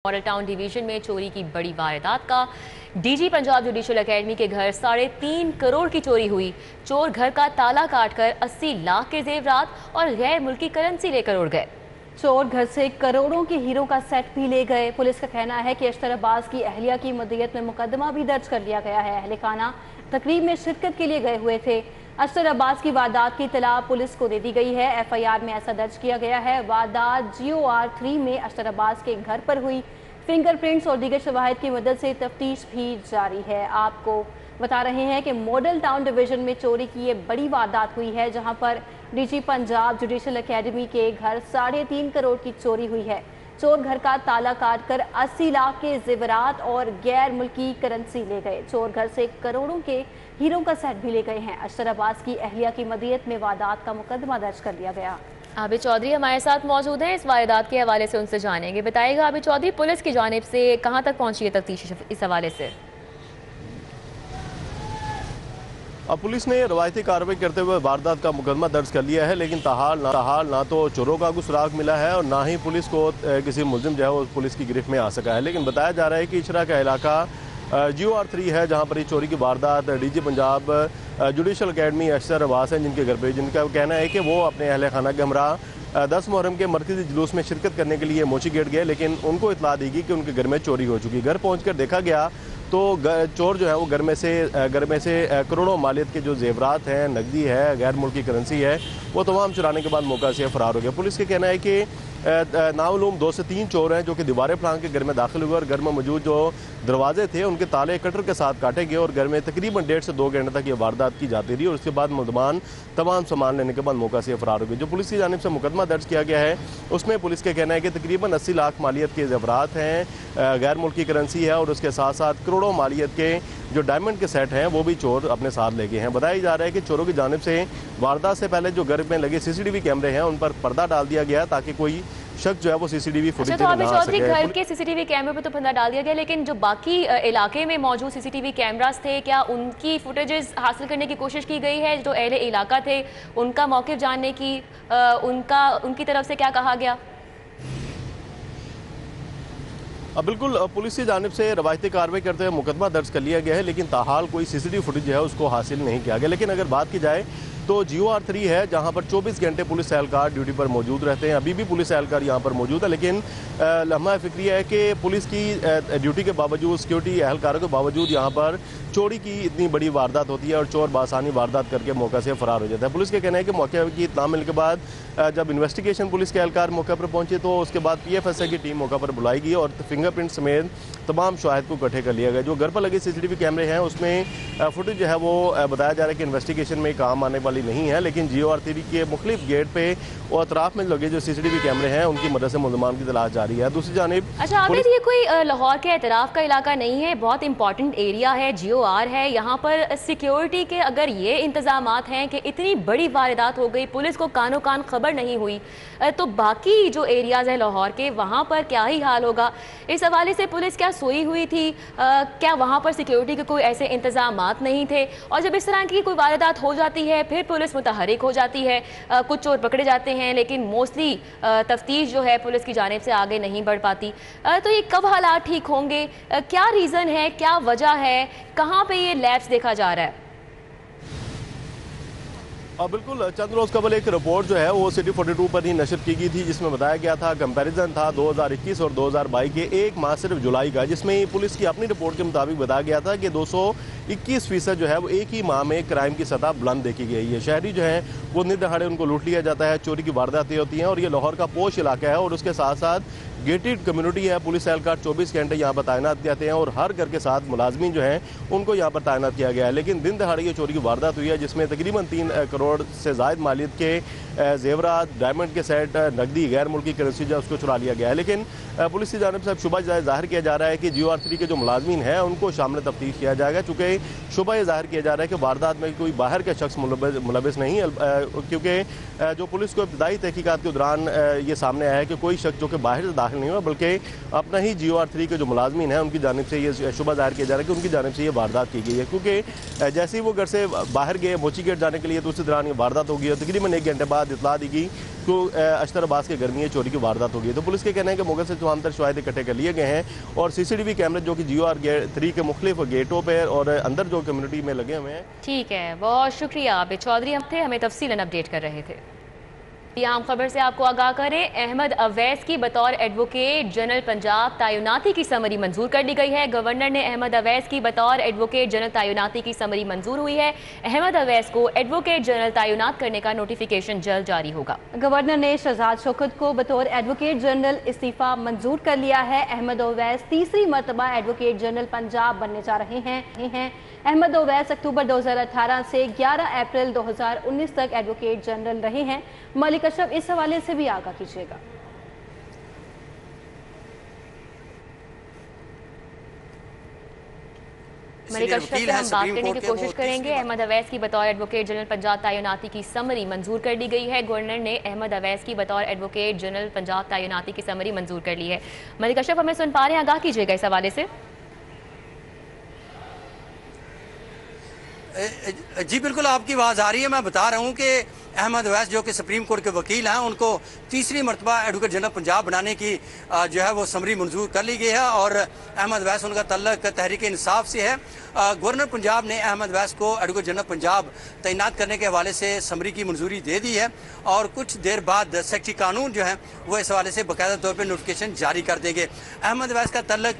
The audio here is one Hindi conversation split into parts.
मॉडल टाउन डिवीजन में चोरी की बड़ी वारदात का डीजी पंजाब जुडिशल एकेडमी के घर 3.5 करोड़ की चोरी हुई। चोर घर का ताला काटकर 80 लाख के जेवरात और गैर मुल्की करेंसी लेकर उड़ गए। चोर घर से करोड़ों के हीरो का सेट भी ले गए। पुलिस का कहना है कि अशतर अब्बास की अहलिया की मदीयत में मुकदमा भी दर्ज कर लिया गया है। अहले खाना तकरीब में शिरकत के लिए गए हुए थे। अशतर अब्बास की वारदात की इत्तला पुलिस को दे दी गई है। FIR में ऐसा दर्ज किया गया है। वारदात GOR 3 में अशतर अब्बास के घर पर हुई। फिंगरप्रिंट्स और दीगर शवाहिद की मदद से तफ्तीश भी जारी है। आपको बता रहे हैं कि मॉडल टाउन डिवीजन में चोरी की ये बड़ी वारदात हुई है, जहां पर डीजी पंजाब जुडिशल एकेडमी के घर 3.5 करोड़ की चोरी हुई है। चोर घर का ताला काटकर 80 लाख के जेवरात और गैर मुल्की करेंसी ले गए। चोर घर से करोड़ों के हीरो का सेट भी ले गए हैं। अशतर अब्बास की अहलिया की मदीयत में वारदात का मुकदमा दर्ज कर लिया गया। आबिद चौधरी हमारे साथ मौजूद हैं। इस वारदात के हवाले से उनसे जानेंगे। बताइएगा आबिद चौधरी, पुलिस की जानिब से कहां तक पहुंची है तफ्तीश इस हवाले से? अब पुलिस ने रवायती कार्रवाई करते हुए वारदात का मुकदमा दर्ज कर लिया है, लेकिन ताहाल ना तो चोरों का कुछ सुराग मिला है और ना ही पुलिस को किसी मुलजिम जो है वो पुलिस की गिरफ्त में आ सका है। लेकिन बताया जा रहा है कि इशरा का इलाका GOR 3 है, जहां पर ये चोरी की वारदात DG Punjab judicial academy Ashtar Abbas हैं जिनके घर पे, जिनका कहना है कि वो अपने अहले खाना के हमरा 10 मुहर्रम के मरकजी जुलूस में शिरकत करने के लिए मोची गेट गए, लेकिन उनको इतला दी गई कि उनके घर में चोरी हो चुकी। घर पहुंचकर देखा गया तो चोर जो है वो घर में से करोड़ों मालियत के जो जेवरात हैं, नकदी है, गैर मुल्की करेंसी है, वो तमाम चुराने के बाद मौका से फरार हो गया। पुलिस के कहना है कि नामालूम 2 से 3 चोर हैं जो कि दीवारें फांग के घर में दाखिल हुए और घर में मौजूद जो दरवाजे थे उनके ताले कटर के साथ काटे गए और घर में तकरीबन 1.5 से 2 घंटे तक ये वारदात की जाती रही और उसके बाद मुलजमान तमाम सामान लेने के बाद मौका से फरार हो गए। जो पुलिस की जानिब से मुकदमा दर्ज किया गया है उसमें पुलिस का कहना है कि तकरीबन 80 लाख मालियत के जेवरात हैं, गैर मुल्की करेंसी है और उसके साथ साथ करोड़ों मालियत के जो डायमंड के सेट हैं वो भी चोर अपने साथ ले गए हैं। बताया जा रहा है कि चोरों की जानिब से वारदात से पहले जो घर में लगे CCTV कैमरे हैं उन पर पर्दा डाल दिया गया ताकि कोई शख्स जो है वो CCTV फुटेज तो आबिद चौधरी, घर के CCTV कैमरे पे तो पर्दा डाल दिया गया, लेकिन जो बाकी इलाके में मौजूद CCTV कैमरास थे, क्या उनकी फुटेजेस हासिल करने की कोशिश की गई है? जो अहले इलाका थे उनका मौक़िफ़ जानने की उनकी तरफ से क्या कहा गया? बिल्कुल, पुलिस की जानिब से रवायती कार्रवाई करते हुए मुकदमा दर्ज कर लिया गया है, लेकिन ताहाल कोई CCTV फुटेज जो है उसको हासिल नहीं किया गया। लेकिन अगर बात की जाए तो GOR 3 है जहां पर 24 घंटे पुलिस एहलकार ड्यूटी पर मौजूद रहते हैं। अभी भी पुलिस एहलकार यहां पर मौजूद है, लेकिन लम्हा फिक्री है कि पुलिस की ड्यूटी के बावजूद, सिक्योरिटी एहलकारों के बावजूद यहां पर चोरी की इतनी बड़ी वारदात होती है और चोर बासानी वारदात करके मौका से फरार हो जाता है। पुलिस का कहना है कि मौके की इत्तला मिलने के बाद जब इन्वेस्टिगेशन पुलिस के एहलकार मौके पर पहुंचे तो उसके बाद PFSI की टीम मौका पर बुलाई गई और फिंगरप्रिंट समेत तमाम शवाहिद को इकट्ठे कर लिया गया। जो घर पर लगे CCTV कैमरे हैं उसमें फुटेज जो है वो बताया जा रहा है कि इन्वेस्टिगेशन में काम आने वाली नहीं है, लेकिन GOR 3 के मुख्तलिफ गेट पे और अतराफ में लगे जो CCTV कैमरे हैं उनकी मदद से मुलजमान की तलाश जारी है। दूसरी जानिब अच्छा आबिद, ये कोई लाहौर के एतराफ़ का इलाका नहीं है, बहुत इंपॉर्टेंट एरिया है, GOR है। यहाँ पर सिक्योरिटी के अगर ये इंतजामात हैं कि इतनी बड़ी वारदात हो गई, पुलिस को कानो कान खबर नहीं हुई, तो बाकी जो एरियाज़ हैं लाहौर के वहाँ पर क्या ही हाल होगा? इस हवाले से पुलिस क्या सोई हुई थी? क्या वहाँ पर सिक्योरिटी के कोई ऐसे इंतजामात नहीं थे? और जब इस तरह की कोई वारदात हो जाती है फिर पुलिस मुतहरिक हो जाती है, कुछ चोर पकड़े जाते हैं, लेकिन मोस्टली तफ्तीश जो है पुलिस की जानिब से आगे नहीं बढ़ पाती। तो ये कब हालात ठीक होंगे? क्या रीज़न है, क्या वजह है, कहाँ पे ये लैप्स देखा जा रहा है? बिल्कुल, चंद रोज़ कबल एक रिपोर्ट जो है वो City 42 पर ही नशर की गई थी जिसमें बताया गया था, कंपैरिजन था 2021 और 2022 के एक माह सिर्फ जुलाई का, जिसमें पुलिस की अपनी रिपोर्ट के मुताबिक बताया गया था कि 221% जो है वो एक ही माह में क्राइम की सतह बुलंद देखी गई है। शहरी जो है वो निर्दहाड़े उनको लूट लिया जाता है, चोरी की वारदातें होती हैं और ये लाहौर का पोश इलाका है और उसके साथ साथ गेटेड कम्युनिटी है। पुलिस एहलकार 24 घंटे यहाँ पर तैनात रहते हैं और हर घर के साथ मुलाजमीन जो हैं उनको यहाँ पर तैनात किया गया है। लेकिन दिन दहाड़े ये चोरी की वारदात हुई है जिसमें तकरीबन 3 करोड़ से ज़ायद मालियत के जेवरात, डायमंड के सेट, नकदी, गैर मुल्की करेंसी जो उसको चुरा लिया गया है। लेकिन पुलिस की जानिब से अब शुबा जाहिर किया जा रहा है कि GOR 3 के जो मुलाजमीन हैं उनको शामिल तफ्तीश किया जाएगा, चूँकि शुबा ये जाहिर किया जा रहा है कि वारदात में कोई बाहर के शख्स मुलविस नहीं, क्योंकि जो पुलिस को इब्तदाई तहकीकात के दौरान ये सामने आया है कि कोई शख्स जो कि बाहर से दाखिल नहीं हुआ, बल्कि अपना ही GOR 3 के जो मुलाजमीन हैं उनकी जानिब से ये शुबा जाहिर किया जा रहा है कि उनकी जानिब से ये वारदात की गई है, क्योंकि जैसे ही वो घर से बाहर गए मोची गेट जाने के लिए तो उसी दौरान ये वारदात हो गई और तकरीबन 1 घंटे बाद इतला दी गई तो अशतर अब्बास के घर में ये चोरी की वारदात हो गई। तो पुलिस के कहना है कि मौके से 74 शवाहिद इकट्ठे कर लिए गए हैं और CCTV कैमरे जो कि GOR 3 के मुख्तलिफ गेटों पर और अंदर जो कम्युनिटी में लगे हुए हैं। ठीक है, बहुत शुक्रिया आबिद चौधरी हम थे, हमें तफसीलन अपडेट कर रहे थे। आम खबर से आपको आगाह करें, अहमद अवैस की बतौर एडवोकेट जनरल पंजाब तैनाती की समरी मंजूर कर ली गई है। गवर्नर ने अहमद अवैस की बतौर एडवोकेट जनरल तैनाती की समरी मंजूर हुई है। अहमद अवैस को एडवोकेट जनरल तैनात करने का नोटिफिकेशन जल्द जारी होगा। गवर्नर ने शहजाद शौकत को बतौर एडवोकेट जनरल इस्तीफा मंजूर कर लिया है। अहमद अवैस तीसरी मरतबा एडवोकेट जनरल पंजाब बनने जा रहे हैं। अहमद अवैस अक्टूबर 2018 से 11 अप्रैल 2019 तक एडवोकेट जनरल रहे हैं। मलिक अशरफ इस हवाले से भी आगाह कीजिएगा। मलिक अशरफ से हम बात करने की कोशिश करेंगे। अहमद अवैस की बतौर एडवोकेट जनरल पंजाब तैनाती की समरी मंजूर कर ली गई है। गवर्नर ने अहमद अवैस की बतौर एडवोकेट जनरल पंजाब तैनाती की समरी मंजूर कर ली है। मलिक अशरफ हमें सुन पा रहे हैं, आगाह कीजिएगा इस हवाले से। जी बिल्कुल, आपकी आवाज़ आ रही है। मैं बता रहा हूँ कि अहमद अवैस जो कि सुप्रीम कोर्ट के वकील हैं, उनको तीसरी मरतबा एडवोकेट जनरल पंजाब बनाने की जो है वो समरी मंजूर कर ली गई है और अहमद अवैस उनका तल्लक तहरीक इंसाफ से है। गवर्नर पंजाब ने अहमद अवैस को एडवोकेट जनरल पंजाब तैनात करने के हवाले से समरी की मंजूरी दे दी है और कुछ देर बाद सेक्रेटरी कानून जो है वो इस हवाले से बाकायदा तौर पर नोटिफिकेशन जारी कर देंगे। अहमद अवैस का तल्लक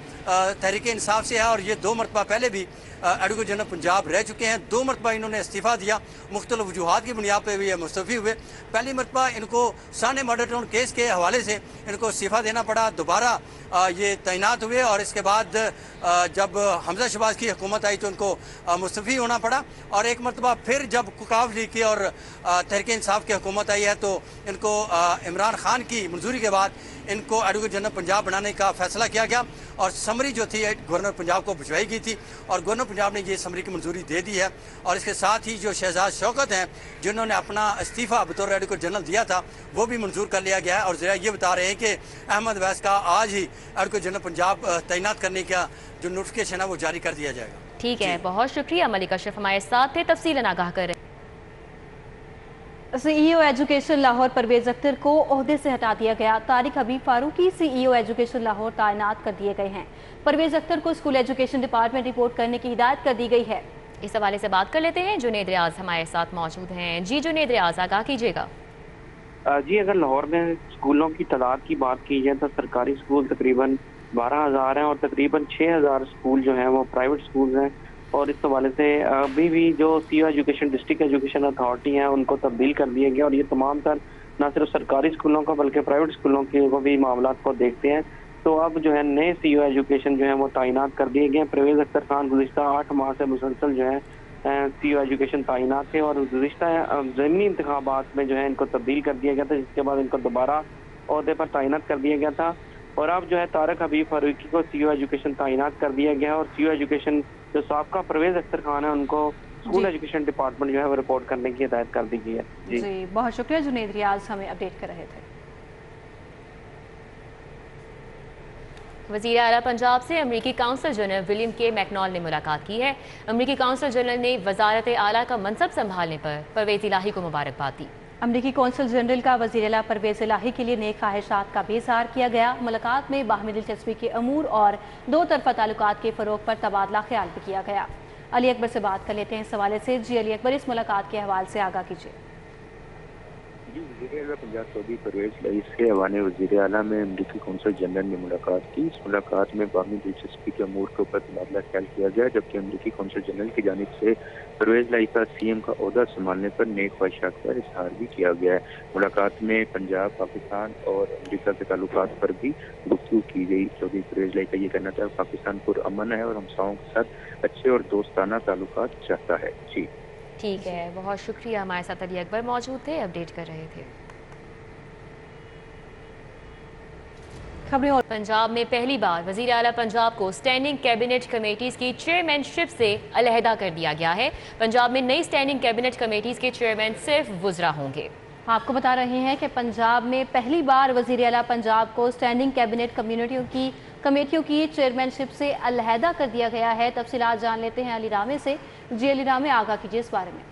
तहरीक इंसाफ से है और ये 2 मरतबा पहले भी एडवोकेट जनरल पंजाब रह चुके हैं। 2 मरतबा इन्होंने इस्तीफा दिया, मुख्तलिफ वजूहात की बुनियाद पर भी ये मुस्तफ़ी हुए। पहली मरतबा इनको साने मर्डर टाउन केस के हवाले से इनको इस्तीफा देना पड़ा, दोबारा ये तैनात हुए और इसके बाद जब हमजा शहबाज की हुकूमत आई तो इनको मुस्तफ़ी होना पड़ा और एक मरतबा फिर जब कुकाव लीग की और तहरीक इंसाफ की हुकूमत आई है तो इनको इमरान खान की मंजूरी के बाद इनको एडवोकेट जनरल पंजाब बनाने का फैसला किया गया और समरी जो थी गवर्नर पंजाब को भिजवाई गई थी और गवर्नर पंजाब ने ये समरी की मंजूरी दे दी है। और इसके साथ ही जो शहजाद शौकत हैं जिन्होंने अपना इस्तीफा बतौर एडवोकेट जनरल दिया था वो भी मंजूर कर लिया गया है और ज़रा ये बता रहे हैं कि अहमद अवैस का आज ही एडवोकेट जनरल पंजाब तैनात करने का जो नोटिफिकेशन है वो जारी कर दिया जाएगा। ठीक है, बहुत शुक्रिया मलिक अशरफ हमारे साथ थे, तफसीलन आगाह कर रहे हैं। CEO एजुकेशन लाहौर परवेज अख्तर को ओहदे से हटा दिया गया। तारिक हबीब फारूकी CEO एजुकेशन लाहौर तैनात कर दिए गए हैं। परवेज अख्तर को स्कूल एजुकेशन डिपार्टमेंट रिपोर्ट करने की हिदायत कर दी गई है। इस हवाले से बात कर लेते हैं, जुनेद रियाज हमारे साथ मौजूद हैं। जी जुनेद रियाज, आगाह कीजिएगा। जी, अगर लाहौर में स्कूलों की तादाद की बात की जाए तो सरकारी स्कूल तकरीबन 12,000 हैं और तकरीबन 6,000 स्कूल जो हैं वो प्राइवेट स्कूल हैं और इस हवाले से अभी भी जो CEO education district education authority हैं उनको तब्दील कर दिया गया और ये तमाम तर न सिर्फ सरकारी स्कूलों का बल्कि प्राइवेट स्कूलों के वो भी मामला को देखते हैं। तो अब जो है नए CEO एजुकेशन जो है वो तैनात कर दिए गए। परवेज अख्तर खान गुज़िश्ता 8 माह से मुसलसल जो है CEO एजुकेशन तैनात थे और गुज़िश्ता ज़मीनी इंतखाबात में जो है इनको तब्दील कर दिया गया था, जिसके बाद इनको दोबारा ओहदे पर तैनात कर दिया गया था और अब जो है तारिक हबीब फारूकी को CEO एजुकेशन तैनात कर दिया गया और CEO एजुकेशन जो साबका परवेज अख्तर खान है उनको स्कूल एजुकेशन डिपार्टमेंट जो है वो रिपोर्ट करने की हिदायत कर दी गई है। जी बहुत शुक्रिया जुनेद रियाज, हमें अपडेट कर रहे थे। वज़ीर आला पंजाब से अमरीकी काउंसल जनरल विलियम के मैकनॉल ने मुलाकात की है। अमरीकी काउंसल जनरल ने वजारत आला का मनसब संभालने पर परवेज इलाही को मुबारकबाद दी। अमरीकी कौंसल जनरल का वज़ीर आला परवेज इलाही के लिए नेक ख्वाहिशात का भी इज़हार किया गया। मुलाकात में बाहमी दिलचस्पी के अमूर और 2 तरफ़ा ताल्लुकात के फ़रोग़ पर तबादला ख्याल भी किया गया। अली अकबर से बात कर लेते हैं इस हवाले से। जी अली अकबर, इस मुलाकात के हवाले से आगाह कीजिए। जी, वज़ीर आला पंजाब सऊदी परवेज इलाही से अवाने वज़ीर आला में अमरीकी कौंसल जनरल ने मुलाकात की। इस मुलाकात में बाहमी दिलचस्पी के अमूर के ऊपर तबादला ख्याल किया गया, जबकि अमरीकी कौंसल जनरल की जानिब से परवेज इलाही का CM का ओहदा संभालने पर नेक ख्वाहिशात का इजहार भी किया गया है। मुलाकात में पंजाब, पाकिस्तान और अमरीका के ताल्लुकात पर भी गुफ्तगू की गई। सऊदी परवेज इलाही का ये कहना था पाकिस्तान पुरअमन है और हमसाओं के साथ अच्छे और दोस्ताना ताल्लुकात चाहता है। जी ठीक है, बहुत शुक्रिया, हमारे साथ अली अकबर मौजूद थे, अपडेट कर रहे थे। खबरें और पंजाब में पहली बार वज़ीर आला पंजाब को स्टैंडिंग कैबिनेट कमेटीज़ की चेयरमैनशिप से अलहदा कर दिया गया है। पंजाब में नई स्टैंडिंग कैबिनेट कमेटीज़ के चेयरमैन सिर्फ वुज़रा होंगे। आपको बता रहे हैं कि पंजाब में पहली बार वज़ीर आला पंजाब को स्टैंडिंग कैबिनेट कमेटियों की चेयरमैनशिप से अलहदा कर दिया गया है। तफसीलात जान लेते हैं अली रामे से। जी अली रामे, आगाह कीजिए इस बारे में।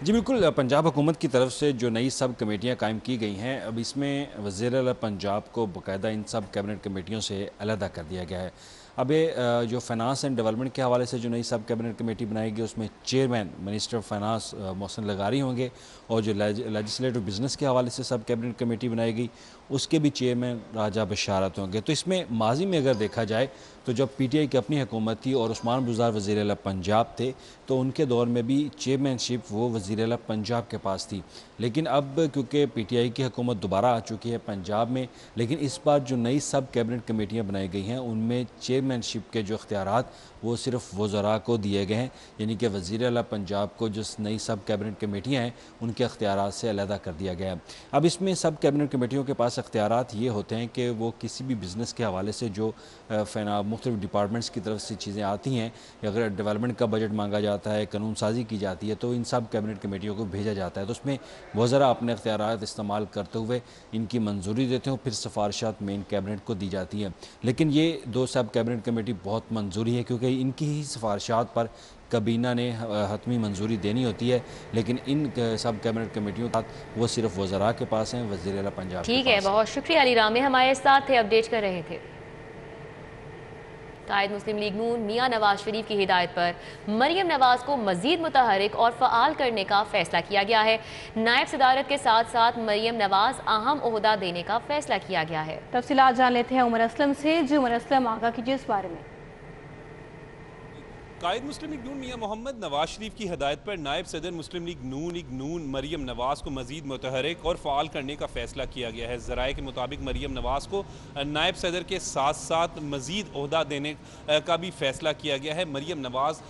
जी बिल्कुल, पंजाब हुकूमत की तरफ से जो नई सब कमेटियाँ कायम की गई हैं, अब इसमें वज़ीर आला पंजाब को बाकायदा इन सब कैबिनेट कमेटियों से अलहदा कर दिया गया है। अब ये जो फाइनेंस एंड डेवलपमेंट के हवाले से जो नई सब कैबिनेट कमेटी बनाएगी उसमें chairman minister of finance Mohsin लगारी होंगे, और जो लेजिस्लेटिव बिजनेस के हवाले से सब कैबिनेट कमेटी बनाएगी उसके भी चेयरमैन राजा बशारत होंगे। तो इसमें माजी में अगर देखा जाए तो जब पीटीआई की अपनी हुकूमत थी और उस्मान बुज़दार वज़ीर आला पंजाब थे तो उनके दौर में भी चेयरमैनशिप वो वज़ीर आला पंजाब के पास थी। लेकिन अब क्योंकि पीटीआई की हुकूमत दोबारा आ चुकी है पंजाब में, लेकिन इस बार जो नई सब कैबिनेट कमेटियाँ बनाई गई हैं उनमें चेयरमैनशिप के जो इख्तियारात वो सिर्फ वज़रा को दिए गए हैं, यानी कि वज़ीर आला पंजाब को जो नई सब कैबिनेट कमेटियाँ हैं उनके इख्तियारात से अलहदा कर दिया गया है। अब इसमें सब कैबिनेट कमेटियों के पास इख्तियारात ये होते हैं कि वो किसी भी बिज़नेस के हवाले से जो मुख्तलिफ डिपार्टमेंट्स की तरफ से चीज़ें आती हैं, अगर डेवलपमेंट का बजट मांगा जाता है, कानून साजी की जाती है, तो इन सब कैबिनेट कमेटियों को भेजा जाता है। तो उसमें वज़रा अपने इख्तियारात इस्तेमाल करते हुए इनकी मंजूरी देते हैं, फिर सिफारिशात मेन कैबिनेट को दी जाती हैं। लेकिन ये दो सब कैबिनेट कमेटी बहुत मंजूरी है क्योंकि इनकी ही सिफारिशात पर कबीना ने हतमी मंजूरी देनी होती है, लेकिन इन सब कैबिनेट कमेटियों का वो सिर्फ वज़रा के पास हैं, वज़ीर आला पंजाब। ठीक है, बहुत शुक्रिया अली रामे, हमारे साथ थे, अपडेट कर रहे थे। कायद मुस्लिम लीग नून मियां नवाज शरीफ की हिदायत पर मरियम नवाज को मजीद मुतहरिक और फ़आल करने का फैसला किया गया है। नायब सदारत के साथ साथ मरियम नवाज अहम ओहदा देने का फैसला किया गया है। तफसीलात जान लेते हैं उमर असलम से। जी उमर असलम, आगाह कीजिए इस बारे में। कायद मुस्लिम लीग नून मियां मोहम्मद नवाज शरीफ की हदायत पर नायब सदर मुस्लिम लीग नून मरियम नवाज को मजीद मुतहरिक और फ़ाल करने का फैसला किया गया है। ज़राए के मुताबिक मरियम नवाज को नायब सदर के साथ साथ मजीद ओहदा देने का भी फैसला किया गया है। मरियम नवाज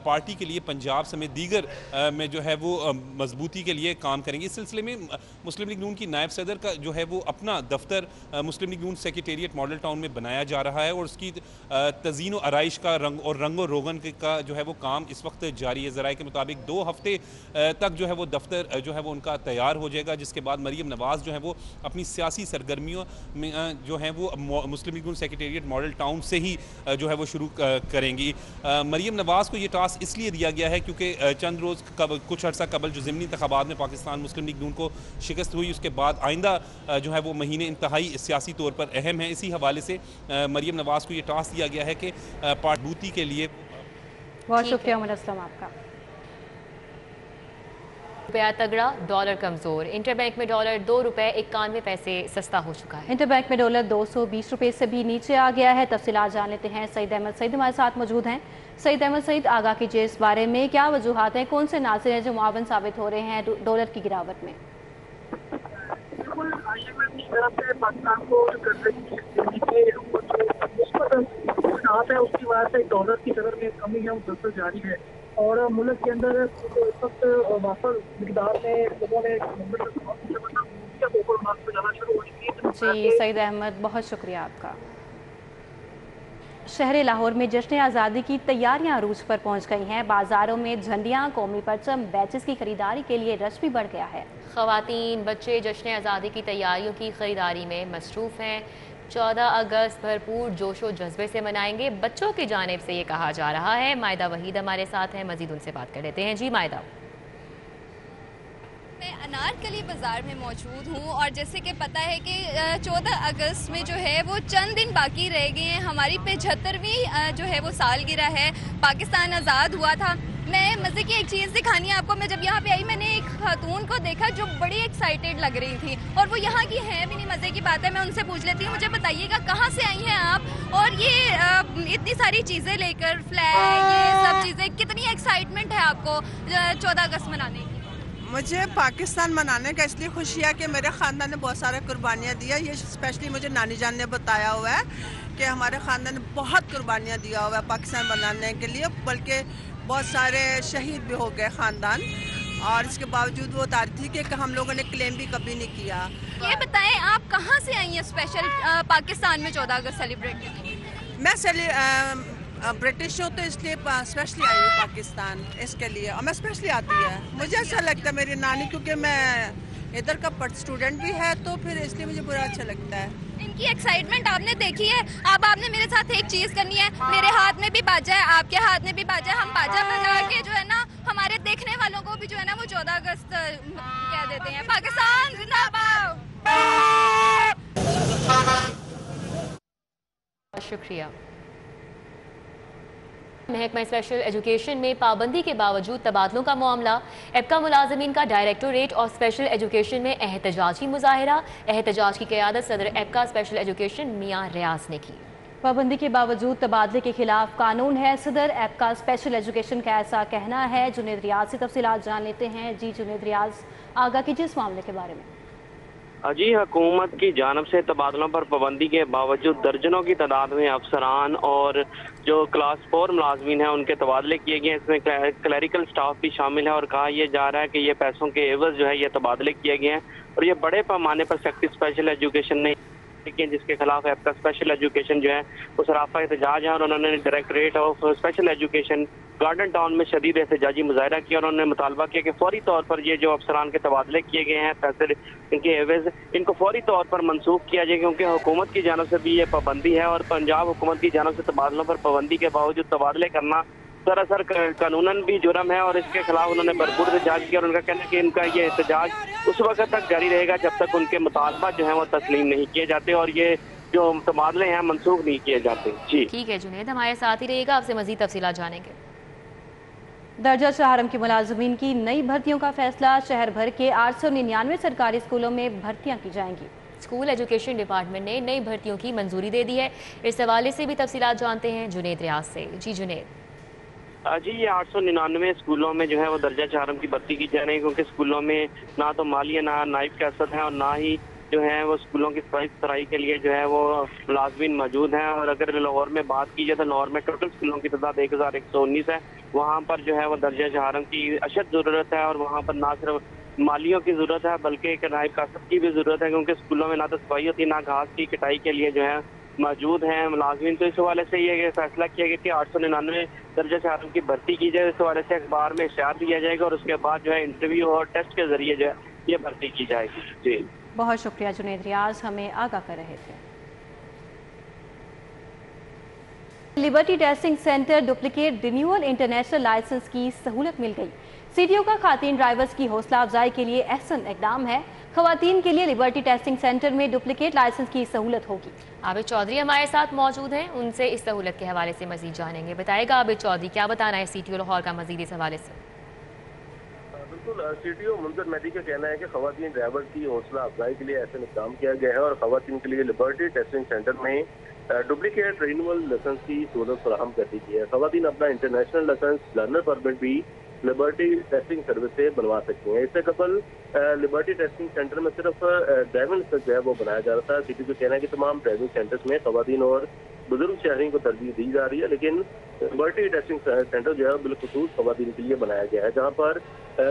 पार्टी के लिए पंजाब समेत दीगर में जो है वो मजबूती के लिए काम करेंगे। इस सिलसिले में मुस्लिम लीग नून की नायब सदर का जो है वो अपना दफ्तर मुस्लिम लीग नून सेक्रेटेरिएट मॉडल टाउन में बनाया जा रहा है और उसकी तज़ीन व आराइश का रंग रोगन का जो है वो काम इस वक्त जारी है। ज़राए के मुताबिक 2 हफ्ते तक जो है वो दफ्तर जो है वो उनका तैयार हो जाएगा, जिसके बाद मरियम नवाज जो है वो अपनी सियासी सरगर्मियों में जो है वो मुस्लिम लीग नून सेक्रेटेरिएट मॉडल टाउन से ही जो है वो शुरू करेंगी। मरियम नवाज को ये टास्क इसलिए दिया गया है क्योंकि चंद रोज़ कुछ अर्सा कबल जो ज़िमनी इंतखाबात में पाकिस्तान मुस्लिम लीग नून को शिकस्त हुई, उसके बाद आइंदा जो है वो महीने इंतहाई सियासी तौर पर अहम है। इसी हवाले से मरियम नवाज को ये टास्क दिया गया है कि पार्टी के लिए। बहुत शुक्रिया उमर असलम आपका। रुपया तगड़ा, डॉलर कमजोर। इंटरबैंक में डॉलर 2 रुपये 91 पैसे सस्ता हो चुका है। इंटरबैंक में डॉलर 220 रुपये से भी नीचे आ गया है। तफसीलात जान लेते हैं। सईद अहमद सईद हमारे साथ मौजूद हैं। सईद अहमद सईद, आगाह कीजिए इस बारे में, क्या वजूहात हैं, कौन से नासिर हैं जो मुआवन साबित हो रहे हैं डॉलर की गिरावट में? है उसकी वजह से डॉलर की दर में कमी है, वो दरअसल जारी है और मुल्क के अंदर इस वक्त वाफर मिकदार में लोगों ने जाना शुरू हो चुकी है। जी सईद अहमद, बहुत शुक्रिया आपका। शहर लाहौर में जश्न आज़ादी की तैयारियां अरूज पर पहुंच गई हैं। बाजारों में झंडियां, कौमी परचम, बैचेस की खरीदारी के लिए रश भी बढ़ गया है। ख़वातीन बच्चे जश्न आज़ादी की तैयारियों की खरीदारी में मसरूफ़ हैं। 14 अगस्त भरपूर जोशो जज्बे से मनाएंगे, बच्चों की जानिब से ये कहा जा रहा है। मायदा वहीद हमारे साथ हैं, मजीद उनसे बात कर लेते हैं। जी मायदा। मैं अनारकली बाज़ार में मौजूद हूँ और जैसे कि पता है कि 14 अगस्त में जो है वो चंद दिन बाकी रह गए हैं। हमारी 75वीं जो है वो सालगिरह है, पाकिस्तान आज़ाद हुआ था। मैं मज़े की एक चीज़ दिखानी है आपको। मैं जब यहाँ पे आई मैंने एक खातून को देखा जो बड़ी एक्साइटेड लग रही थी और वो यहाँ की है भी नहीं। मज़े की बात है, मैं उनसे पूछ लेती हूँ, मुझे बताइएगा कहाँ से आई हैं आप और ये इतनी सारी चीज़ें लेकर, फ्लैग, ये सब चीज़ें, कितनी एक्साइटमेंट है आपको 14 अगस्त मनाने की? मुझे पाकिस्तान मनाने का इसलिए खुशी है कि मेरे ख़ानदान ने बहुत सारे कुर्बानियाँ दिया। ये स्पेशली मुझे नानी जान ने बताया हुआ है कि हमारे ख़ानदान ने बहुत कुर्बानियाँ दिया हुआ है पाकिस्तान बनाने के लिए, बल्कि बहुत सारे शहीद भी हो गए ख़ानदान, और इसके बावजूद वो तारीख थी कि हम लोगों ने क्लेम भी कभी नहीं किया। ये बताएं आप कहाँ से आई हैं स्पेशल पाकिस्तान में 14 अगस्त सेलिब्रेट करने? मैं ब्रिटिश हो तो इसलिए स्पेशली आई हूँ पाकिस्तान इसके लिए, और मैं स्पेशली आती है, मुझे अच्छा लगता है मेरी नानी, क्योंकि मैं इधर का स्टूडेंट भी है तो फिर इसलिए मुझे बड़ा अच्छा लगता है। इनकी एक्साइटमेंट आपने देखी है। अब आपने मेरे साथ एक चीज करनी है, मेरे हाथ में भी बाजा है, आपके हाथ में भी बाजा है, हम बाजा बजा के जो है ना हमारे देखने वालों को भी जो है ना वो 14 अगस्त कह देते हैं। पाकिस्तान जिंदाबाद। शुक्रिया। महकमा स्पेशल एजुकेशन में पाबंदी के बावजूद तबादलों का मामला, एप्का मुलाजमीन का डायरेक्टोरेट और स्पेशल एजुकेशन में एहतजाजी मुजाहिरा। एहतजाज की क़यादत सदर एप्का स्पेशल एजुकेशन मियां रियाज ने की। पाबंदी के बावजूद तबादले के खिलाफ कानून है, सदर एप्का स्पेशल एजुकेशन का ऐसा कहना है। जुनेद रियाज से तफसीलात जान लेते हैं। जी जुनेद रियाज, आगाह कीजिए इस मामले के बारे में। जी, हुकूमत की जानब से तबादलों पर पाबंदी के बावजूद दर्जनों की तादाद में अफसरान और जो क्लास 4 मुलाजमीन हैं उनके तबादले किए गए हैं। इसमें क्लरिकल स्टाफ भी शामिल है और कहा यह जा रहा है कि ये पैसों के एवज जो है ये तबादले किए गए हैं और ये बड़े पैमाने पर सेक्रेटरी स्पेशल एजुकेशन ने, लेकिन जिसके खिलाफ एप्का स्पेशल एजुकेशन जो है वो सराफा एहतजाज है और उन्होंने directorate of special education garden town में शदीद एहतजाजी मुजाहरा किया और उन्होंने मुतालबा किया कि फौरी तौर पर ये जो अफसरान के तबादले किए गए हैं पैसे इनके एवज, इनको फौरी तौर पर मनसूख किया जाए, क्योंकि हुकूमत की जानब से भी ये पाबंदी है और पंजाब हुकूमत की जानब से तबादलों पर पाबंदी के बावजूद तबादले करना सरासर कानूनन भी जुर्म है और इसके खिलाफ उन्होंने भरपूर एहतजाज किया और उनका कहना है कि इनका ये एहतजाज उस वक्त तक जारी रहेगा जब तक उनके मुतालबा जो है वो तस्लीम नहीं किए जाते और ये जो तबादले हैं मनसूख नहीं किए जाते। जी ठीक है जुनेद, हमारे साथ ही रहिएगा, आपसे मजीद तफसीलात जानेंगे। दर्जा चहारम के मुलाजमीन की नई भर्तियों का फैसला, शहर भर के 899 सरकारी स्कूलों में भर्तियां की जाएंगी। स्कूल एजुकेशन डिपार्टमेंट ने नई भर्तियों की मंजूरी दे दी है। इस हवाले से भी तफसीलात जानते हैं जुनेद रियाज से। जी जुनेद। जी, ये 899 स्कूलों में जो है वो दर्जा चहारम की भर्ती की जा रही है, क्योंकि स्कूलों में ना तो माली ना नाइब कैसत है और ना ही जो है वो स्कूलों की सफाई सुथराई के लिए जो है वो मुलाजमीन मौजूद हैं। और अगर लाहौर में बात की जाए तो लाहौर में टोटल स्कूलों की तादाद 1119 है। वहाँ पर जो है वो दर्जा चहारम की अशद ज़रूरत है और वहाँ पर ना सिर्फ मालियों की ज़रूरत है बल्कि एक नाइब कासब की भी ज़रूरत है, क्योंकि स्कूलों में ना तो सफाई होती ना घास की कटाई के लिए जो है मौजूद हैं मुलाजमीन। तो इस हवाले से ये फैसला किया गया कि 899 दर्जा चहारम की भर्ती की जाए। इस हवाले से अखबार में इश्तिहार दिया जाएगा और उसके बाद जो है इंटरव्यू और टेस्ट के जरिए जो है ये भर्ती की जाएगी। जी बहुत शुक्रिया जुनेद रियाज, हमें आगाह कर रहे थे। Liberty testing centre duplicate renewal international licence की सहूलत मिल गई। सीटीओ का खातीन ड्राइवर्स की हौसला अफजाई के लिए अहसन इकदाम है। खवातीन के लिए लिबर्टी टेस्टिंग सेंटर में डुप्लीकेट लाइसेंस की सहूलत होगी। आबिद चौधरी हमारे साथ मौजूद हैं, उनसे इस सहूलत के हवाले से मजीद जानेंगे। बताएगा आबिद चौधरी, क्या बताना है सीटीओ लाहौर का मजीद इस हवाले से? बिल्कुल, सीटीओ मुंजर मेहदी का कहना है कि खवातीन ड्राइवर की हौसला अफजाई के लिए ऐसा इंतजाम किया गया है और खवातीन के लिए लिबर्टी टेस्टिंग सेंटर में डुप्लीकेट रिन्यूअल लाइसेंस की सहूलत फराहम कर दी गई है। खवातीन अपना इंटरनेशनल लाइसेंस लर्नर परमिट भी लिबर्टी टेस्टिंग सर्विस से बनवा सकती हैं। इससे कबल लिबर्टी टेस्टिंग सेंटर में सिर्फ ड्राइविंग लाइसेंस जो है वो बनाया जा रहा था। सीटीओ का कहना है कि तमाम ड्राइविंग सेंटर्स में खवातीन और बुजुर्ग शहरियों को तरजीह दी जा रही है, लेकिन लिबर्टी टेस्टिंग सेंटर जो है बिलखुसूस खवातीन के लिए बनाया गया है, जहाँ पर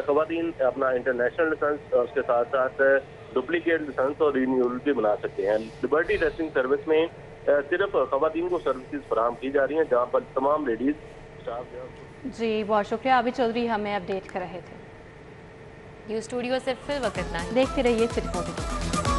खवातीन अपना इंटरनेशनल लाइसेंस और उसके साथ साथ डुप्लीकेट लाइसेंस और रिन्यूअल भी बना सकते हैं। लिबर्टी टेस्टिंग सर्विस में सिर्फ खवातीन को सर्विसेज फराहम की जा रही हैं, जहाँ पर तमाम लेडीज स्टाफ जो है। जी बहुत शुक्रिया आबिद चौधरी, हमें अपडेट कर रहे थे। न्यूज़ स्टूडियो से फिर वक्त इतना है, देखते रहिए सिर्फ।